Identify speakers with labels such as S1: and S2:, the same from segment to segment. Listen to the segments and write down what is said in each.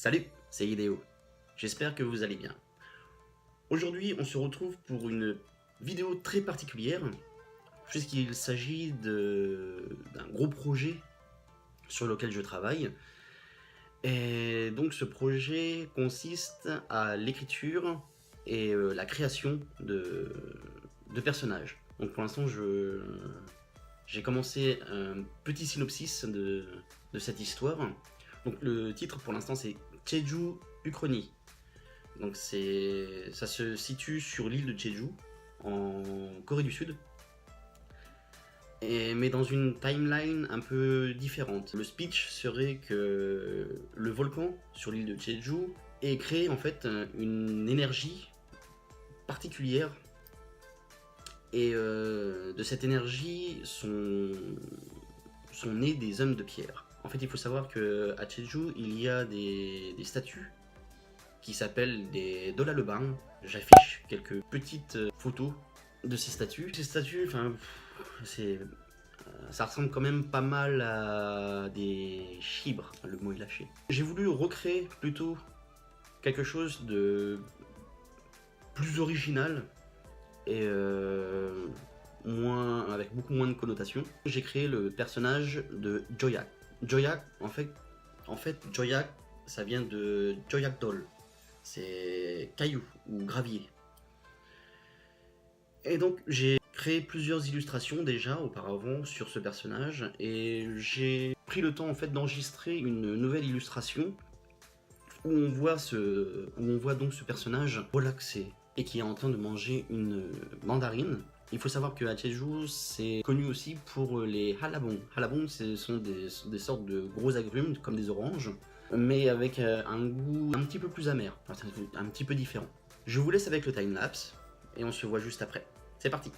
S1: Salut, c'est Idéo. J'espère que vous allez bien. Aujourd'hui, on se retrouve pour une vidéo très particulière, puisqu'il s'agit d'un gros projet sur lequel je travaille. Et donc ce projet consiste à l'écriture et la création de personnages. Donc pour l'instant, j'ai commencé un petit synopsis de cette histoire. Donc le titre pour l'instant c'est Jeju Uchronie. Donc ça se situe sur l'île de Jeju, en Corée du Sud. Mais dans une timeline un peu différente. Le speech serait que le volcan sur l'île de Jeju ait créé en fait une énergie particulière. Et de cette énergie sont nés des hommes de pierre. En fait, il faut savoir qu'à Jeju, il y a des statues qui s'appellent des Dolalebang. J'affiche quelques petites photos de ces statues. Ces statues, ça ressemble quand même pas mal à des chibres, le mot est lâché. J'ai voulu recréer plutôt quelque chose de plus original et avec beaucoup moins de connotations. J'ai créé le personnage de Joyak. Joyak, en fait, Joyak, ça vient de Joyak Doll. C'est caillou ou gravier. Et donc j'ai créé plusieurs illustrations déjà auparavant sur ce personnage et j'ai pris le temps en fait d'enregistrer une nouvelle illustration où on voit donc ce personnage relaxé et qui est en train de manger une mandarine. Il faut savoir que à Jeju, c'est connu aussi pour les halabong. Halabong, ce sont des sortes de gros agrumes comme des oranges, mais avec un goût un petit peu plus amer, enfin, un petit peu différent. Je vous laisse avec le timelapse et on se voit juste après. C'est parti!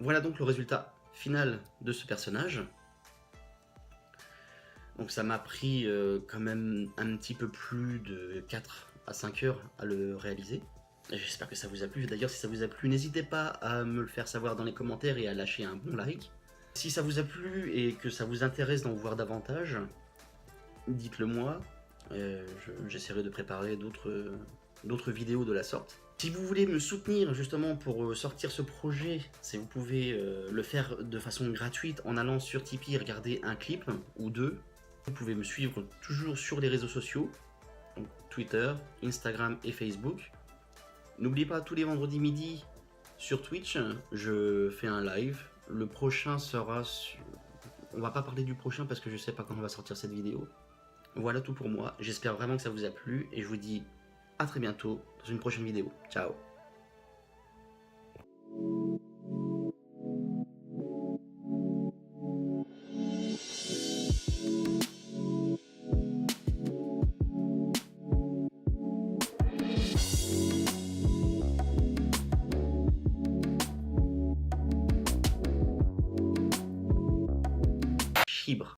S1: Voilà donc le résultat final de ce personnage. Donc ça m'a pris quand même un petit peu plus de 4 à 5 heures à le réaliser. J'espère que ça vous a plu. D'ailleurs, si ça vous a plu, n'hésitez pas à me le faire savoir dans les commentaires et à lâcher un bon like. Si ça vous a plu et que ça vous intéresse d'en voir davantage, dites-le moi. J'essaierai de préparer d'autres vidéos de la sorte. Si vous voulez me soutenir justement pour sortir ce projet, vous pouvez le faire de façon gratuite en allant sur Tipeee et regarder un clip ou deux. Vous pouvez me suivre toujours sur les réseaux sociaux, donc Twitter, Instagram et Facebook. N'oubliez pas, tous les vendredis midi sur Twitch, je fais un live. Le prochain sera... On va pas parler du prochain parce que je sais pas quand on va sortir cette vidéo. Voilà tout pour moi. J'espère vraiment que ça vous a plu et je vous dis à très bientôt dans une prochaine vidéo. Ciao. Chibre.